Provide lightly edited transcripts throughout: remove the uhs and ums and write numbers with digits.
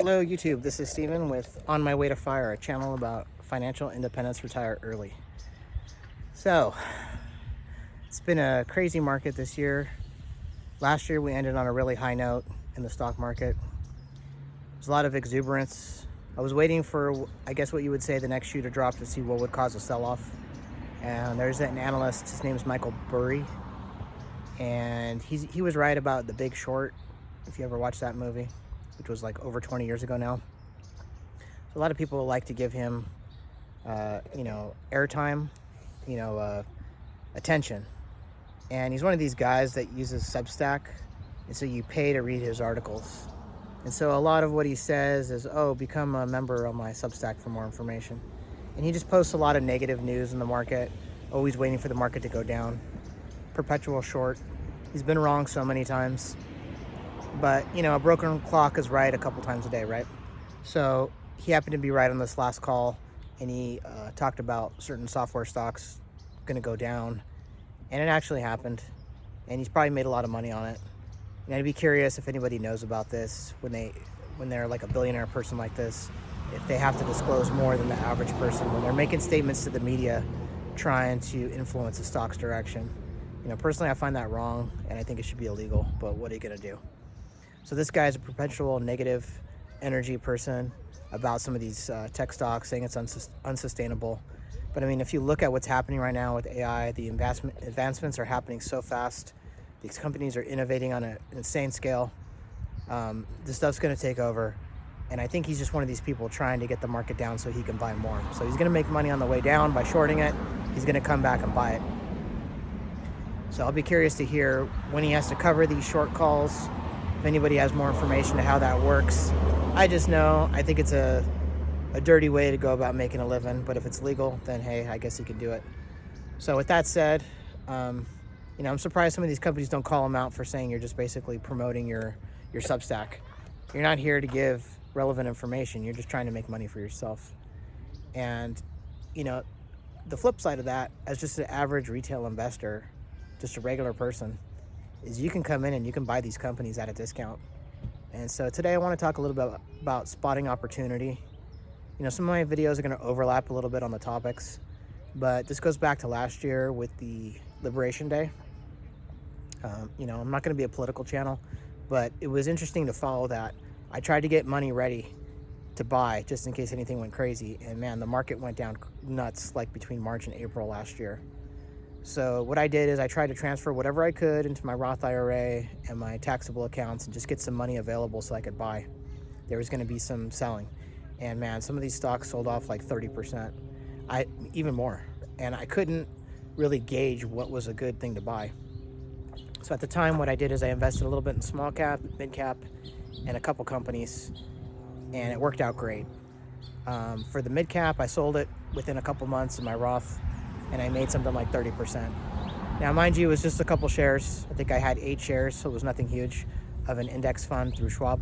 Hello YouTube, this is Steven with On My Way to Fire, a channel about financial independence, retire early. So, it's been a crazy market this year. Last year we ended on a really high note in the stock market. There's a lot of exuberance. I was waiting for, I guess what you would say, the next shoe to drop to see what would cause a sell-off. And there's an analyst, his name is Michael Burry. And he was right about The Big Short, if you ever watched that movie, which was like over 20 years ago now. So a lot of people like to give him, airtime, attention. And he's one of these guys that uses Substack, and so you pay to read his articles. And so a lot of what he says is, oh, become a member on my Substack for more information. And he just posts a lot of negative news in the market, always waiting for the market to go down. Perpetual short. He's been wrong so many times. But, a broken clock is right a couple times a day, right? So he happened to be right on this last call, and he talked about certain software stocks going to go down. And it actually happened. And he's probably made a lot of money on it. And I'd be curious if anybody knows about this when they're like a billionaire person like this, if they have to disclose more than the average person when they're making statements to the media trying to influence the stock's direction. Personally, I find that wrong, and I think it should be illegal, but what are you going to do? So this guy is a perpetual negative energy person about some of these tech stocks, saying it's unsustainable. But if you look at what's happening right now with AI, the advancements are happening so fast. These companies are innovating on an insane scale. This stuff's going to take over. And I think he's just one of these people trying to get the market down so he can buy more. So he's going to make money on the way down by shorting it. He's going to come back and buy it. So I'll be curious to hear when he has to cover these short calls. If anybody has more information to how that works. I just know, I think it's a dirty way to go about making a living. But if it's legal, then hey, I guess he can do it. So with that said, I'm surprised some of these companies don't call him out for saying you're just basically promoting your Substack. You're not here to give relevant information. You're just trying to make money for yourself. And, the flip side of that, as just an average retail investor, just a regular person, is you can come in and you can buy these companies at a discount. And so today I want to talk a little bit about spotting opportunity. Some of my videos are going to overlap a little bit on the topics, but this goes back to last year with the Liberation Day. I'm not going to be a political channel, but it was interesting to follow that. I tried to get money ready to buy just in case anything went crazy. And man, the market went down nuts like between March and April last year. So what I did is I tried to transfer whatever I could into my Roth IRA and my taxable accounts and just get some money available so I could buy. There was going to be some selling. And man, some of these stocks sold off like 30%, even more. And I couldn't really gauge what was a good thing to buy. So at the time, what I did is I invested a little bit in small cap, mid cap, and a couple companies, and it worked out great. For the mid cap, I sold it within a couple months in my Roth, and I made something like 30%. Now, mind you, it was just a couple shares. I think I had 8 shares, so it was nothing huge, of an index fund through Schwab.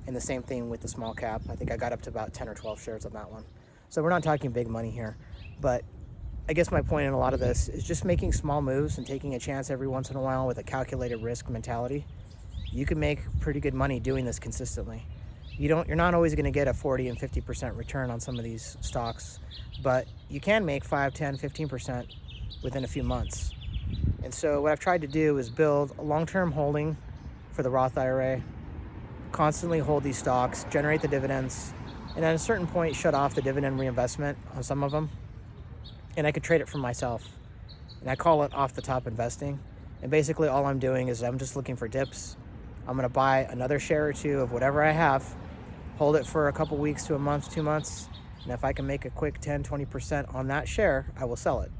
And the same thing with the small cap. I think I got up to about 10 or 12 shares on that one. So we're not talking big money here. But I guess my point in a lot of this is just making small moves and taking a chance every once in a while with a calculated risk mentality. You can make pretty good money doing this consistently. You're not always going to get a 40 and 50% return on some of these stocks, but you can make 5, 10, 15% within a few months. And so what I've tried to do is build a long-term holding for the Roth IRA, constantly hold these stocks, generate the dividends, and at a certain point shut off the dividend reinvestment on some of them, and I could trade it for myself. And I call it off-the-top investing. And basically all I'm doing is I'm just looking for dips. I'm going to buy another share or two of whatever I have, hold it for a couple weeks to a month, 2 months, and if I can make a quick 10, 20% on that share, I will sell it.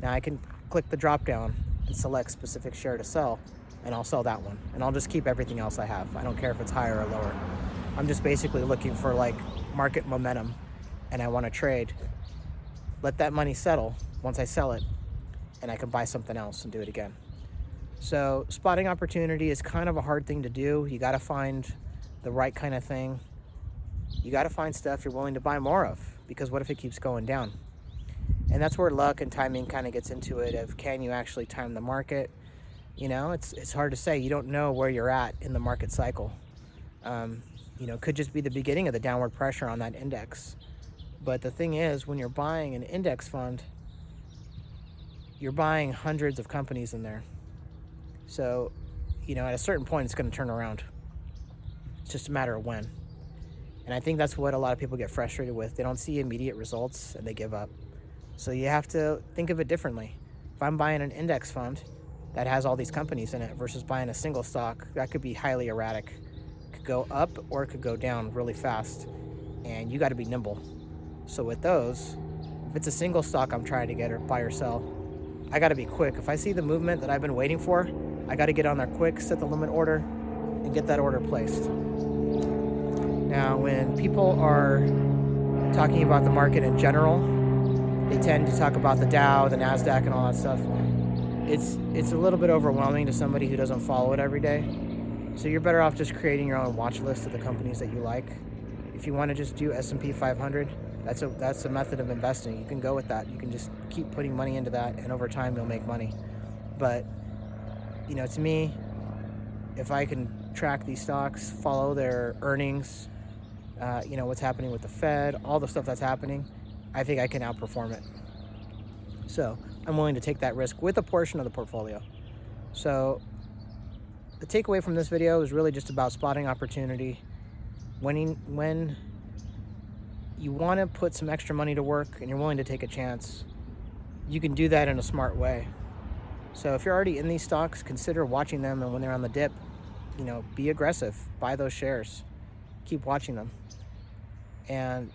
Now I can click the drop down and select specific share to sell, and I'll sell that one. And I'll just keep everything else I have. I don't care if it's higher or lower. I'm just basically looking for like market momentum, and I want to trade. Let that money settle once I sell it, and I can buy something else and do it again. So spotting opportunity is kind of a hard thing to do. You got to find the right kind of thing. You got to find stuff you're willing to buy more of, because what if it keeps going down? And that's where luck and timing kind of gets into it, of can you actually time the market? It's hard to say. You don't know where you're at in the market cycle. could just be the beginning of the downward pressure on that index. But the thing is, when you're buying an index fund, you're buying hundreds of companies in there. So, at a certain point, it's going to turn around. It's just a matter of when. And I think that's what a lot of people get frustrated with. They don't see immediate results and they give up. So you have to think of it differently. If I'm buying an index fund that has all these companies in it versus buying a single stock, that could be highly erratic. It could go up or it could go down really fast. And you got to be nimble. So with those, if it's a single stock I'm trying to get or buy or sell, I got to be quick. If I see the movement that I've been waiting for, I got to get on there quick, set the limit order, and get that order placed. Now, when people are talking about the market in general, they tend to talk about the Dow, the NASDAQ, and all that stuff. It's a little bit overwhelming to somebody who doesn't follow it every day. So you're better off just creating your own watch list of the companies that you like. If you want to just do S&P 500, that's a method of investing. You can go with that. You can just keep putting money into that, and over time you'll make money. But to me, if I can track these stocks, follow their earnings, what's happening with the Fed, all the stuff that's happening, I think I can outperform it. So I'm willing to take that risk with a portion of the portfolio. So the takeaway from this video is really just about spotting opportunity. When you want to put some extra money to work and you're willing to take a chance, you can do that in a smart way. So if you're already in these stocks, consider watching them, and when they're on the dip, be aggressive, buy those shares, keep watching them. And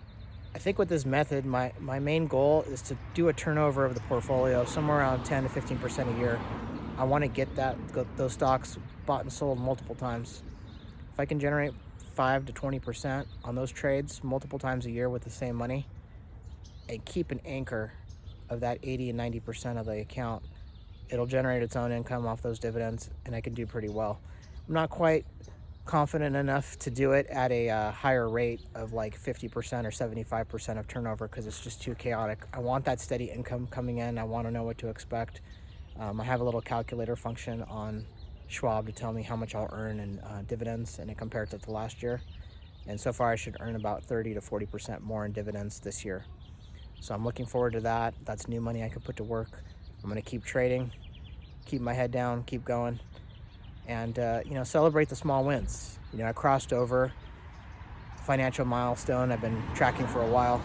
I think with this method, my main goal is to do a turnover of the portfolio somewhere around 10 to 15% a year. I want to get those stocks bought and sold multiple times. If I can generate 5 to 20% on those trades multiple times a year with the same money, and keep an anchor of that 80 and 90% of the account, it'll generate its own income off those dividends, and I can do pretty well. I'm not quite confident enough to do it at a higher rate of like 50% or 75% of turnover, because it's just too chaotic. I want that steady income coming in. I want to know what to expect. I have a little calculator function on Schwab to tell me how much I'll earn in dividends, and it compares it to last year. And so far I should earn about 30 to 40% more in dividends this year. So I'm looking forward to that. That's new money I could put to work. I'm going to keep trading, keep my head down, keep going, and celebrate the small wins. I crossed over a financial milestone I've been tracking for a while,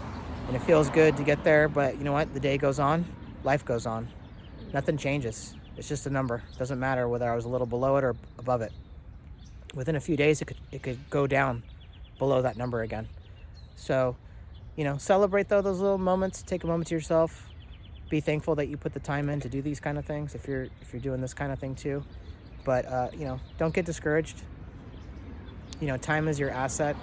and it feels good to get there. But you know what? The day goes on, life goes on. Nothing changes. It's just a number. It doesn't matter whether I was a little below it or above it. Within a few days, it could go down below that number again. So, celebrate those little moments. Take a moment to yourself. Be thankful that you put the time in to do these kind of things if you're doing this kind of thing too. But don't get discouraged. Time is your asset.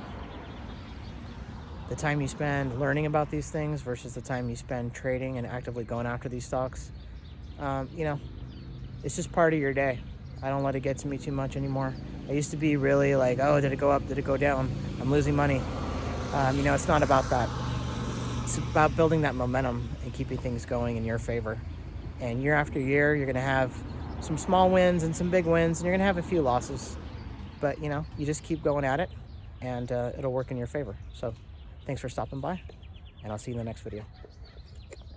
The time you spend learning about these things versus the time you spend trading and actively going after these stocks, it's just part of your day. I don't let it get to me too much anymore. I used to be really like, oh, did it go up? Did it go down? I'm losing money. It's not about that. It's about building that momentum and keeping things going in your favor. And year after year, you're going to have some small wins and some big wins, and you're going to have a few losses. But, you just keep going at it, and it'll work in your favor. So thanks for stopping by, and I'll see you in the next video.